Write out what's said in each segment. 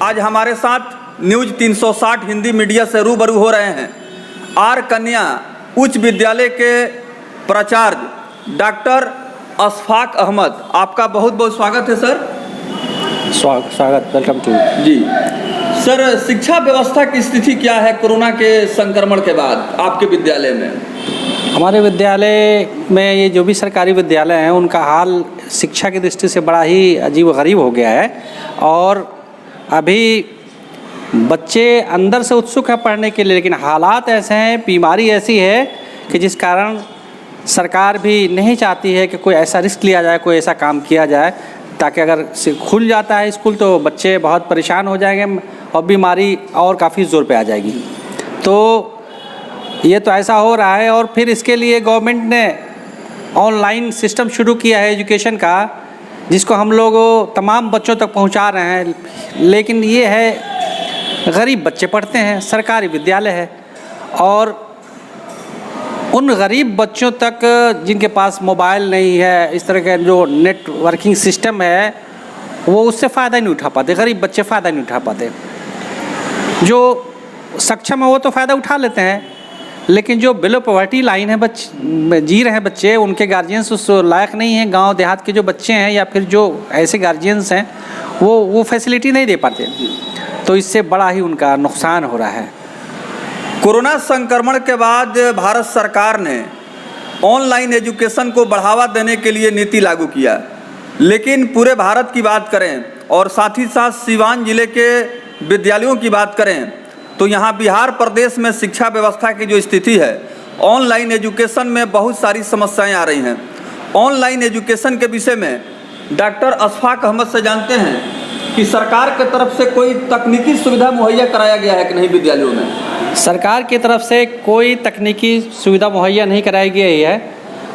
आज हमारे साथ न्यूज़ 360 हिंदी मीडिया से रूबरू हो रहे हैं आर कन्या उच्च विद्यालय के प्राचार्य डॉक्टर अशफाक अहमद। आपका बहुत बहुत स्वागत है सर। स्वागत, वेलकम टू। जी सर, शिक्षा व्यवस्था की स्थिति क्या है कोरोना के संक्रमण के बाद आपके विद्यालय में? हमारे विद्यालय में ये जो भी सरकारी विद्यालय हैं उनका हाल शिक्षा की दृष्टि से बड़ा ही अजीब व गरीब हो गया है और अभी बच्चे अंदर से उत्सुक है पढ़ने के लिए, लेकिन हालात ऐसे हैं, बीमारी ऐसी है कि जिस कारण सरकार भी नहीं चाहती है कि कोई ऐसा रिस्क लिया जाए, कोई ऐसा काम किया जाए ताकि अगर खुल जाता है स्कूल तो बच्चे बहुत परेशान हो जाएंगे और बीमारी और काफ़ी ज़ोर पे आ जाएगी। तो ये तो ऐसा हो रहा है और फिर इसके लिए गवर्नमेंट ने ऑनलाइन सिस्टम शुरू किया है एजुकेशन का, जिसको हम लोग तमाम बच्चों तक पहुंचा रहे हैं। लेकिन ये है गरीब बच्चे पढ़ते हैं, सरकारी विद्यालय है और उन गरीब बच्चों तक जिनके पास मोबाइल नहीं है, इस तरह का जो नेटवर्किंग सिस्टम है, वो उससे फ़ायदा नहीं उठा पाते। गरीब बच्चे फ़ायदा नहीं उठा पाते। जो सक्षम है वो तो फ़ायदा उठा लेते हैं, लेकिन जो बिलो पॉवर्टी लाइन है जी रहे हैं बच्चे, उनके गार्जियंस उस लायक नहीं हैं। गांव देहात के जो बच्चे हैं या फिर जो ऐसे गार्जियंस हैं वो फैसिलिटी नहीं दे पाते, तो इससे बड़ा ही उनका नुकसान हो रहा है। कोरोना संक्रमण के बाद भारत सरकार ने ऑनलाइन एजुकेशन को बढ़ावा देने के लिए नीति लागू किया, लेकिन पूरे भारत की बात करें और साथ ही साथ सीवान जिले के विद्यालयों की बात करें तो यहाँ बिहार प्रदेश में शिक्षा व्यवस्था की जो स्थिति है, ऑनलाइन एजुकेशन में बहुत सारी समस्याएं आ रही हैं। ऑनलाइन एजुकेशन के विषय में डॉक्टर अशफाक अहमद से जानते हैं कि सरकार की तरफ से कोई तकनीकी सुविधा मुहैया कराया गया है कि नहीं विद्यालयों में? सरकार की तरफ से कोई तकनीकी सुविधा मुहैया नहीं कराई गई है।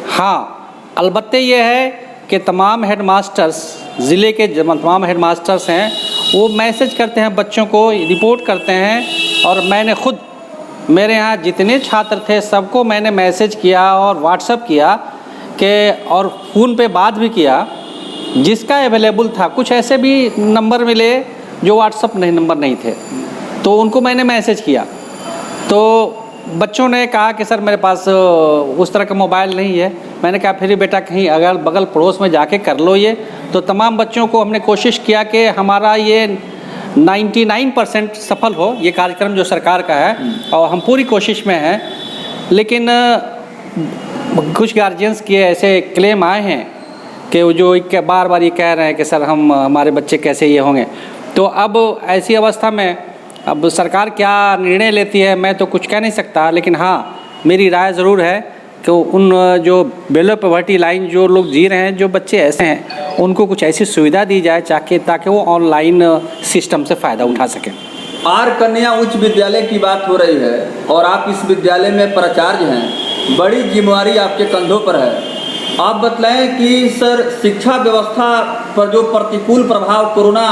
हाँ, अलबत्ते ये है कि तमाम हेडमास्टर्स, ज़िले के तमाम हेडमास्टर्स हैं, वो मैसेज करते हैं बच्चों को, रिपोर्ट करते हैं। और मैंने खुद, मेरे यहाँ जितने छात्र थे सबको मैंने मैसेज किया और व्हाट्सएप किया कि, और फ़ोन पे बात भी किया जिसका अवेलेबल था। कुछ ऐसे भी नंबर मिले जो व्हाट्सएप नंबर नहीं थे, तो उनको मैंने मैसेज किया। तो बच्चों ने कहा कि सर मेरे पास उस तरह का मोबाइल नहीं है। मैंने कहा फिर बेटा कहीं अगल बगल पड़ोस में जाके कर लो ये। तो तमाम बच्चों को हमने कोशिश किया कि हमारा ये 99% सफल हो ये कार्यक्रम जो सरकार का है, और हम पूरी कोशिश में हैं। लेकिन कुछ गार्जियंस के ऐसे क्लेम आए हैं कि वो जो बार बार ये कह रहे हैं कि सर हमारे बच्चे कैसे ये होंगे। तो अब ऐसी अवस्था में अब सरकार क्या निर्णय लेती है मैं तो कुछ कह नहीं सकता, लेकिन हाँ मेरी राय ज़रूर है कि उन जो बिलो पॉवर्टी लाइन जो लोग जी रहे हैं, जो बच्चे ऐसे हैं, उनको कुछ ऐसी सुविधा दी जाए ताकि वो ऑनलाइन सिस्टम से फ़ायदा उठा सकें। आर कन्या उच्च विद्यालय की बात हो रही है और आप इस विद्यालय में प्राचार्य हैं, बड़ी जिम्मेवारी आपके कंधों पर है। आप बतलाएं कि सर शिक्षा व्यवस्था पर जो प्रतिकूल प्रभाव कोरोना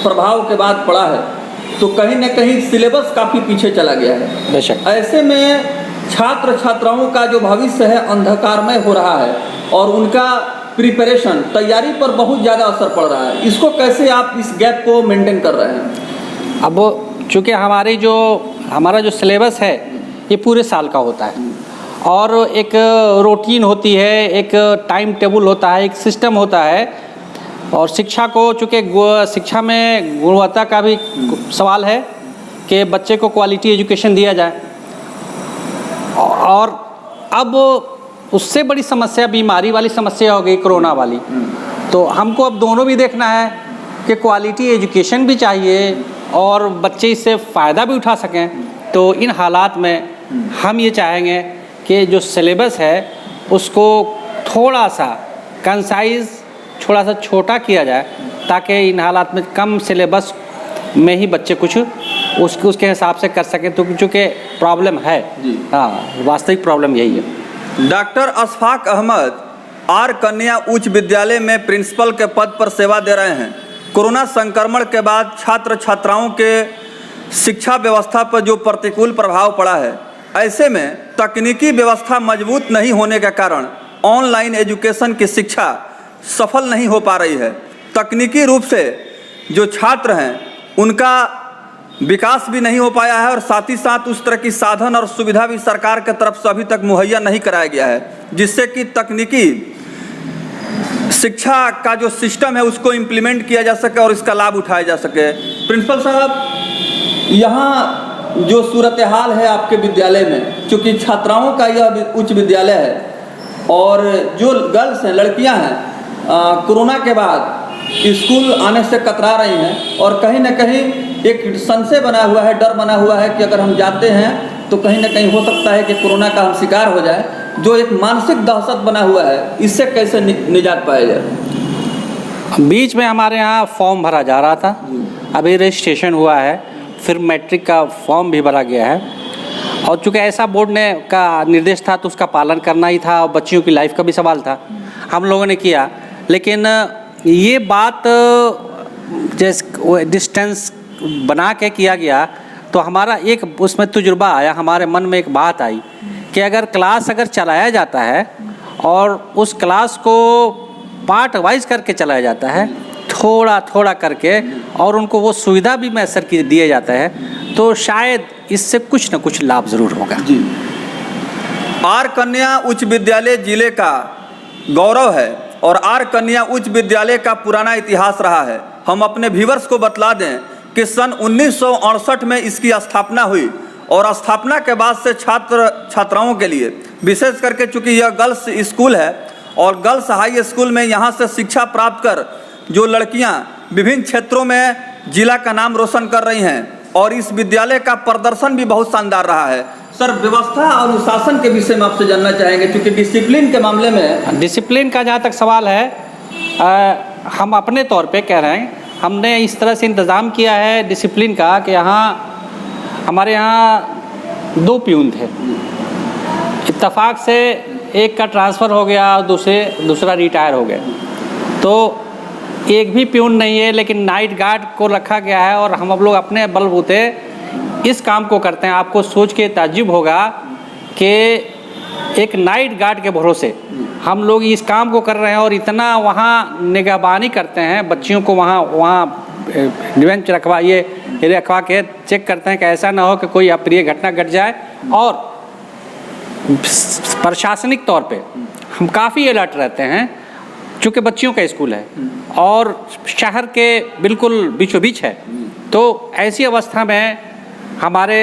प्रभाव के बाद पड़ा है, तो कहीं न कहीं सिलेबस काफ़ी पीछे चला गया है। बेशक। ऐसे में छात्र छात्राओं का जो भविष्य है अंधकारमय हो रहा है और उनका प्रिपरेशन, तैयारी पर बहुत ज़्यादा असर पड़ रहा है। इसको कैसे आप इस गैप को मेंटेन कर रहे हैं? अब चूँकि हमारा जो सिलेबस है ये पूरे साल का होता है और एक रूटीन होती है, एक टाइम टेबल होता है, एक सिस्टम होता है। और शिक्षा को, चूँकि शिक्षा में गुणवत्ता का भी सवाल है कि बच्चे को क्वालिटी एजुकेशन दिया जाए, और अब उससे बड़ी समस्या बीमारी वाली समस्या हो गई, कोरोना वाली। तो हमको अब दोनों भी देखना है कि क्वालिटी एजुकेशन भी चाहिए और बच्चे इससे फ़ायदा भी उठा सकें। तो इन हालात में हम ये चाहेंगे कि जो सिलेबस है उसको थोड़ा सा कंसाइज, थोड़ा सा छोटा किया जाए ताकि इन हालात में कम सिलेबस में ही बच्चे कुछ उसके हिसाब से कर सकें। तो चूँकि प्रॉब्लम है, हाँ, वास्तविक प्रॉब्लम यही है। डॉक्टर अशफाक अहमद आर कन्या उच्च विद्यालय में प्रिंसिपल के पद पर सेवा दे रहे हैं। कोरोना संक्रमण के बाद छात्र छात्राओं के शिक्षा व्यवस्था पर जो प्रतिकूल प्रभाव पड़ा है, ऐसे में तकनीकी व्यवस्था मजबूत नहीं होने के कारण ऑनलाइन एजुकेशन की शिक्षा सफल नहीं हो पा रही है। तकनीकी रूप से जो छात्र हैं उनका विकास भी नहीं हो पाया है और साथ ही साथ उस तरह की साधन और सुविधा भी सरकार के तरफ से अभी तक मुहैया नहीं कराया गया है, जिससे कि तकनीकी शिक्षा का जो सिस्टम है उसको इम्प्लीमेंट किया जा सके और इसका लाभ उठाया जा सके। प्रिंसिपल साहब, यहाँ जो सूरत हाल है आपके विद्यालय में, चूँकि छात्राओं का यह उच्च विद्यालय है और जो गर्ल्स हैं, लड़कियाँ हैं, कोरोना के बाद स्कूल आने से कतरा रही हैं और कहीं ना कहीं एक संशय बना हुआ है, डर बना हुआ है कि अगर हम जाते हैं तो कहीं ना कहीं हो सकता है कि कोरोना का हम शिकार हो जाए, जो एक मानसिक दहशत बना हुआ है, इससे कैसे निजात पाया जाए? बीच में हमारे यहाँ फॉर्म भरा जा रहा था, अभी रजिस्ट्रेशन हुआ है, फिर मैट्रिक का फॉर्म भी भरा गया है और चूँकि ऐसा बोर्ड ने का निर्देश था तो उसका पालन करना ही था और बच्चियों की लाइफ का भी सवाल था, हम लोगों ने किया। लेकिन ये बात जैसे डिस्टेंस बना के किया गया तो हमारा एक उसमें तजुर्बा आया, हमारे मन में एक बात आई कि अगर क्लास चलाया जाता है और उस क्लास को पार्ट वाइज करके चलाया जाता है, थोड़ा थोड़ा करके, और उनको वो सुविधा भी मैसर की दिया जाता है, तो शायद इससे कुछ न कुछ लाभ ज़रूर होगा। जी, आर कन्या उच्च विद्यालय जिले का गौरव है और आर कन्या उच्च विद्यालय का पुराना इतिहास रहा है। हम अपने व्यूअर्स को बतला दें कि सन 1968 में इसकी स्थापना हुई और स्थापना के बाद से छात्राओं के लिए, विशेष करके चूँकि यह गर्ल्स स्कूल है और गर्ल्स हाई स्कूल में यहाँ से शिक्षा प्राप्त कर जो लड़कियाँ विभिन्न क्षेत्रों में जिला का नाम रोशन कर रही हैं और इस विद्यालय का प्रदर्शन भी बहुत शानदार रहा है। सर, व्यवस्था और अनुशासन के विषय में आपसे जानना चाहेंगे, क्योंकि डिसिप्लिन के मामले में, डिसिप्लिन का जहाँ तक सवाल है, हम अपने तौर पे कह रहे हैं, हमने इस तरह से इंतज़ाम किया है डिसिप्लिन का कि हमारे यहाँ 2 प्यून थे, इत्तेफाक से एक का ट्रांसफ़र हो गया और दूसरा रिटायर हो गया, तो एक भी प्यून नहीं है, लेकिन नाइट गार्ड को रखा गया है और हम लोग अपने बलबूते इस काम को करते हैं। आपको सोच के ताज्जुब होगा कि एक नाइट गार्ड के भरोसे हम लोग इस काम को कर रहे हैं और इतना वहाँ निगहबानी करते हैं, बच्चियों को वहाँ बेंच रखवा के चेक करते हैं कि ऐसा ना हो कि कोई अप्रिय घटना घट जाए। और प्रशासनिक तौर पे हम काफ़ी अलर्ट रहते हैं, चूँकि बच्चियों का स्कूल है और शहर के बिल्कुल बीचों बीच है, तो ऐसी अवस्था में हमारे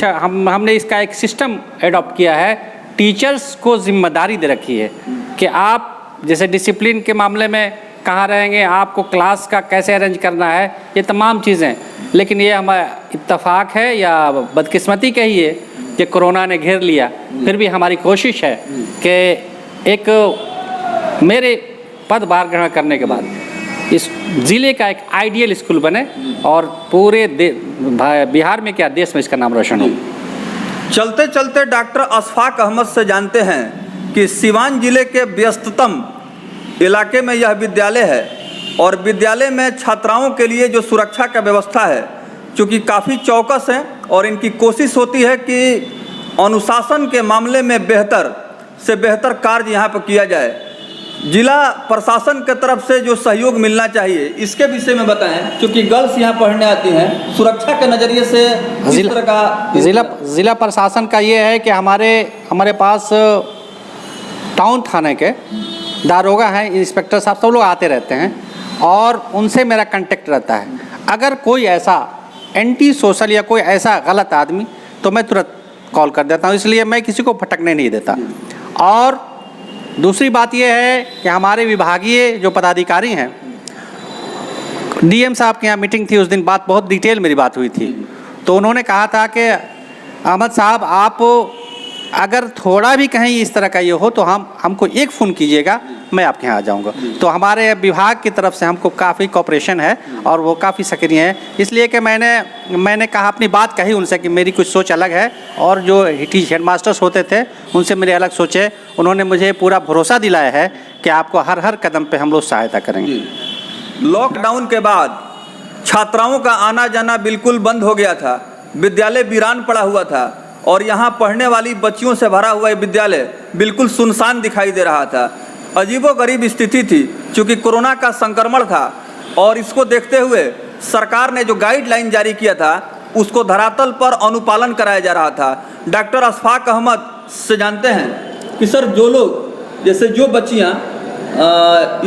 हमने इसका एक सिस्टम एडॉप्ट किया है। टीचर्स को जिम्मेदारी दे रखी है कि आप जैसे डिसिप्लिन के मामले में कहाँ रहेंगे, आपको क्लास का कैसे अरेंज करना है, ये तमाम चीज़ें। लेकिन ये हमारा इत्तेफाक है या बदकिस्मती कहिए कि कोरोना ने घेर लिया, फिर भी हमारी कोशिश है कि एक मेरे पदभार ग्रहण करने के बाद इस ज़िले का एक आइडियल स्कूल बने और पूरे बिहार में क्या देश में इसका नाम रोशन हो। चलते चलते डॉक्टर अशफाक अहमद से जानते हैं कि सिवान जिले के व्यस्ततम इलाके में यह विद्यालय है और विद्यालय में छात्राओं के लिए जो सुरक्षा का व्यवस्था है, चूँकि काफ़ी चौकस है और इनकी कोशिश होती है कि अनुशासन के मामले में बेहतर से बेहतर कार्य यहाँ पर किया जाए। जिला प्रशासन के तरफ से जो सहयोग मिलना चाहिए, इसके विषय में बताएं, क्योंकि गर्ल्स यहाँ पढ़ने आती हैं, सुरक्षा के नज़रिए से इस तरह का ज़िला प्रशासन का ये है कि हमारे पास टाउन थाने के दारोगा हैं, इंस्पेक्टर साहब, सब लोग आते रहते हैं और उनसे मेरा कांटेक्ट रहता है। अगर कोई ऐसा एंटी सोशल या कोई ऐसा गलत आदमी, तो मैं तुरंत कॉल कर देता हूँ, इसलिए मैं किसी को भटकने नहीं देता। और दूसरी बात यह है कि हमारे विभागीय जो पदाधिकारी हैं, डीएम साहब के यहाँ मीटिंग थी, उस दिन बहुत डिटेल मेरी बात हुई थी, तो उन्होंने कहा था कि अहमद साहब, आप अगर थोड़ा भी कहीं इस तरह का ये हो तो हमको एक फ़ोन कीजिएगा, मैं आपके यहाँ आ जाऊँगा। तो हमारे विभाग की तरफ से हमको काफ़ी कोऑपरेशन है और वो काफ़ी सक्रिय है, इसलिए कि मैंने कहा, अपनी बात कही उनसे कि मेरी कुछ सोच अलग है और जो हेडमास्टर्स होते थे उनसे मेरी अलग सोच है। उन्होंने मुझे पूरा भरोसा दिलाया है कि आपको हर कदम पर हम लोग सहायता करेंगे। लॉकडाउन के बाद छात्राओं का आना जाना बिल्कुल बंद हो गया था, विद्यालय वीरान पड़ा हुआ था और यहाँ पढ़ने वाली बच्चियों से भरा हुआ विद्यालय बिल्कुल सुनसान दिखाई दे रहा था। अजीबोगरीब स्थिति थी, चूँकि कोरोना का संक्रमण था और इसको देखते हुए सरकार ने जो गाइडलाइन जारी किया था उसको धरातल पर अनुपालन कराया जा रहा था। डॉक्टर अशफाक अहमद से जानते हैं कि सर जो लोग जैसे जो बच्चियां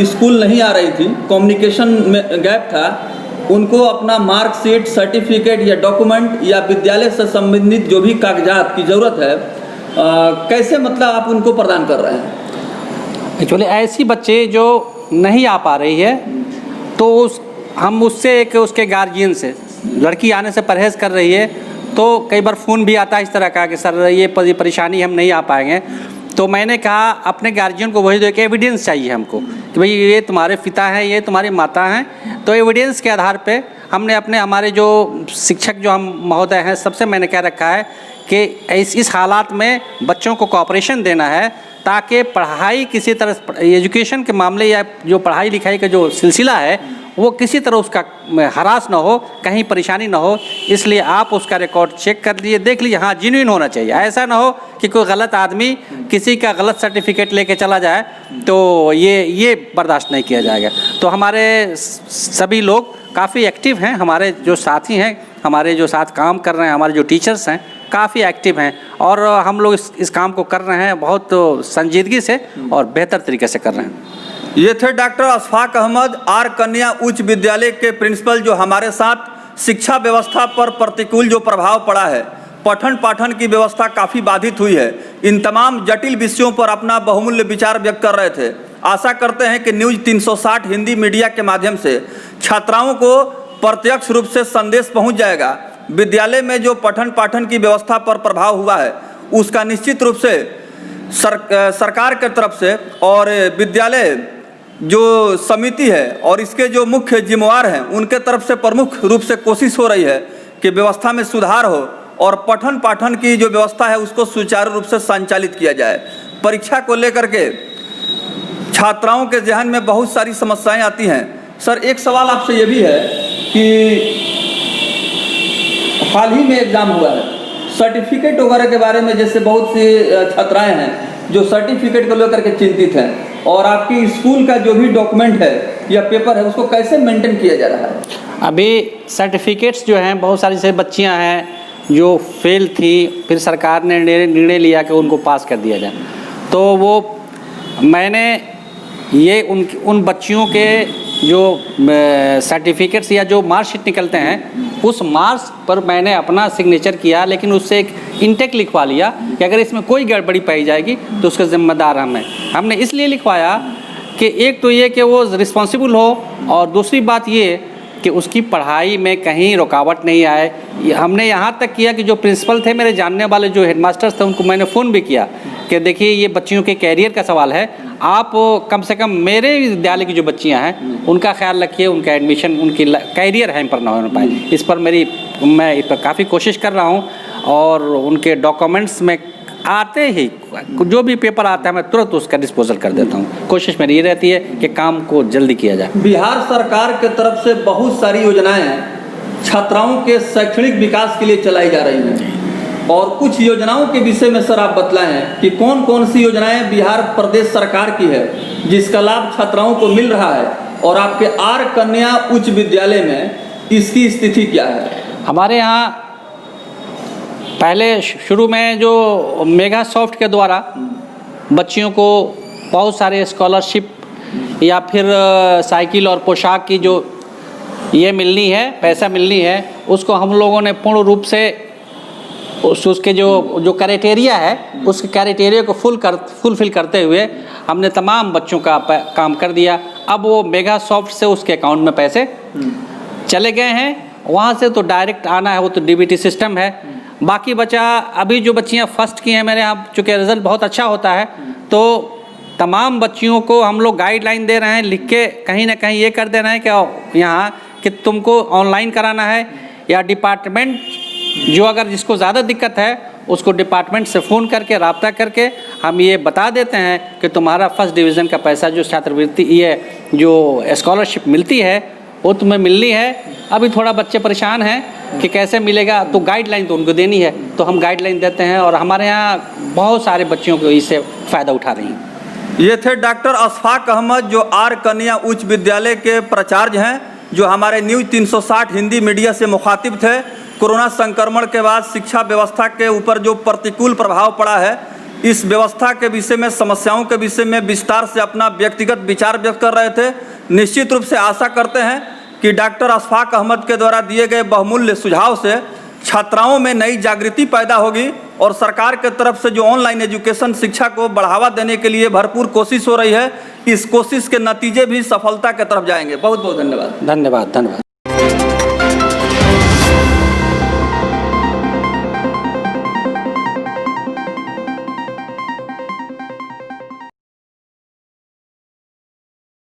स्कूल नहीं आ रही थी, कम्युनिकेशन में गैप था, उनको अपना मार्कशीट, सर्टिफिकेट या डॉक्यूमेंट या विद्यालय से संबंधित जो भी कागजात की ज़रूरत है कैसे मतलब आप उनको प्रदान कर रहे हैं? एक्चुअली ऐसी बच्चे जो नहीं आ पा रही है तो हम उससे एक उसके गार्जियन से, लड़की आने से परहेज़ कर रही है तो कई बार फ़ोन भी आता है इस तरह का कि सर ये परेशानी हम नहीं आ पाएंगे। तो मैंने कहा अपने गार्जियन को वही दो, एक एविडेंस चाहिए हमको कि भाई ये तुम्हारे पिता हैं, ये तुम्हारी माता हैं। तो एविडेंस के आधार पे हमने हमारे जो शिक्षक जो हम महोदय हैं सबसे मैंने कह रखा है कि इस हालात में बच्चों को कोऑपरेशन देना है ताकि पढ़ाई किसी तरह एजुकेशन के मामले या जो पढ़ाई लिखाई का जो सिलसिला है वो किसी तरह उसका हरास ना हो, कहीं परेशानी ना हो। इसलिए आप उसका रिकॉर्ड चेक कर लीजिए, देख लीजिए, हाँ जेन्युइन होना चाहिए। ऐसा ना हो कि कोई गलत आदमी किसी का गलत सर्टिफिकेट लेके चला जाए, तो ये बर्दाश्त नहीं किया जाएगा। तो हमारे सभी लोग काफ़ी एक्टिव हैं, हमारे जो साथी हैं, हमारे जो साथ काम कर रहे हैं, हमारे जो टीचर्स हैं काफ़ी एक्टिव हैं और हम लोग इस काम को कर रहे हैं बहुत संजीदगी से और बेहतर तरीके से कर रहे हैं। ये थे डॉक्टर अशफाक अहमद, आर कन्या उच्च विद्यालय के प्रिंसिपल, जो हमारे साथ शिक्षा व्यवस्था पर प्रतिकूल जो प्रभाव पड़ा है, पठन पाठन की व्यवस्था काफ़ी बाधित हुई है, इन तमाम जटिल विषयों पर अपना बहुमूल्य विचार व्यक्त कर रहे थे। आशा करते हैं कि न्यूज़ 360 हिंदी मीडिया के माध्यम से छात्राओं को प्रत्यक्ष रूप से संदेश पहुंच जाएगा। विद्यालय में जो पठन पाठन की व्यवस्था पर प्रभाव हुआ है उसका निश्चित रूप से सरकार के तरफ से और विद्यालय जो समिति है और इसके जो मुख्य जिम्मेवार हैं उनके तरफ से प्रमुख रूप से कोशिश हो रही है कि व्यवस्था में सुधार हो और पठन पाठन की जो व्यवस्था है उसको सुचारू रूप से संचालित किया जाए। परीक्षा को लेकर के छात्राओं के जहन में बहुत सारी समस्याएं आती हैं। सर, एक सवाल आपसे ये भी है कि हाल ही में एग्ज़ाम हुआ है, सर्टिफिकेट वगैरह के बारे में जैसे बहुत सी छात्राएं हैं जो सर्टिफिकेट को लेकर के चिंतित हैं और आपकी स्कूल का जो भी डॉक्यूमेंट है या पेपर है उसको कैसे मेंटेन किया जा रहा है? अभी सर्टिफिकेट्स जो हैं बहुत सारी से बच्चियां हैं जो फेल थी, फिर सरकार ने निर्णय लिया कि उनको पास कर दिया जाए। तो वो मैंने ये उन बच्चियों के जो सर्टिफिकेट्स या जो मार्कशीट निकलते हैं उस मार्क्स पर मैंने अपना सिग्नेचर किया, लेकिन उससे एक इंटेक लिखवा लिया कि अगर इसमें कोई गड़बड़ी पाई जाएगी तो उसका जिम्मेदार हमने इसलिए लिखवाया कि एक तो ये कि वो रिस्पॉन्सिबल हो और दूसरी बात ये कि उसकी पढ़ाई में कहीं रुकावट नहीं आए। हमने यहाँ तक किया कि जो प्रिंसिपल थे मेरे जानने वाले, जो हेडमास्टर्स थे, उनको मैंने फ़ोन भी किया कि देखिए ये बच्चियों के कैरियर का सवाल है, आप कम से कम मेरे विद्यालय की जो बच्चियां हैं उनका ख्याल रखिए, उनका एडमिशन, उनकी कैरियर हैम्पर ना हो पाए। इस पर मैं इस पर काफ़ी कोशिश कर रहा हूं और उनके डॉक्यूमेंट्स में आते ही जो भी पेपर आता है मैं तुरंत उसका डिस्पोजल कर देता हूं। कोशिश मेरी ये रहती है कि काम को जल्दी किया जाए। बिहार सरकार के तरफ से बहुत सारी योजनाएं छात्राओं के शैक्षणिक विकास के लिए चलाई जा रही हैं और कुछ योजनाओं के विषय में सर आप बताएं कि कौन कौन सी योजनाएं बिहार प्रदेश सरकार की है जिसका लाभ छात्राओं को मिल रहा है और आपके आर कन्या उच्च विद्यालय में इसकी स्थिति क्या है? हमारे यहाँ पहले शुरू में जो मेगा सॉफ्ट के द्वारा बच्चियों को बहुत सारे स्कॉलरशिप या फिर साइकिल और पोशाक की जो ये मिलनी है, पैसा मिलनी है, उसको हम लोगों ने पूर्ण रूप से उसके जो क्राइटेरिया है उस क्राइटेरिया को फुलफिल करते हुए हमने तमाम बच्चों का काम कर दिया। अब वो मेगा सॉफ्ट से उसके अकाउंट में पैसे चले गए हैं, वहाँ से तो डायरेक्ट आना है, वो तो डीबीटी सिस्टम है। बाकी बचा अभी जो बच्चियाँ फर्स्ट की हैं मेरे यहाँ, चूँकि रिज़ल्ट बहुत अच्छा होता है तो तमाम बच्चियों को हम लोग गाइडलाइन दे रहे हैं, लिख के कहीं ना कहीं ये कर दे रहे हैं कि यहाँ कि तुमको ऑनलाइन कराना है या डिपार्टमेंट जो अगर जिसको ज़्यादा दिक्कत है उसको डिपार्टमेंट से फ़ोन करके रब्ता करके हम ये बता देते हैं कि तुम्हारा फर्स्ट डिवीज़न का पैसा जो छात्रवृत्ति ये जो स्कॉलरशिप मिलती है वो तुम्हें मिलनी है। अभी थोड़ा बच्चे परेशान हैं कि कैसे मिलेगा, तो गाइडलाइन तो उनको देनी है, तो हम गाइडलाइन देते हैं और हमारे यहाँ बहुत सारे बच्चियों को इससे फ़ायदा उठा रही हैं। ये थे डॉक्टर अशफाक अहमद जो आर कन्या उच्च विद्यालय के प्राचार्य हैं। जो हमारे न्यूज़ 360 हिंदी मीडिया से मुखातिब थे। कोरोना संक्रमण के बाद शिक्षा व्यवस्था के ऊपर जो प्रतिकूल प्रभाव पड़ा है, इस व्यवस्था के विषय में, समस्याओं के विषय में विस्तार से अपना व्यक्तिगत विचार व्यक्त कर रहे थे। निश्चित रूप से आशा करते हैं कि डॉक्टर अशफाक अहमद के द्वारा दिए गए बहुमूल्य सुझाव से छात्राओं में नई जागृति पैदा होगी और सरकार के तरफ से जो ऑनलाइन एजुकेशन शिक्षा को बढ़ावा देने के लिए भरपूर कोशिश हो रही है, इस कोशिश के नतीजे भी सफलता की तरफ जाएंगे। बहुत बहुत धन्यवाद। धन्यवाद।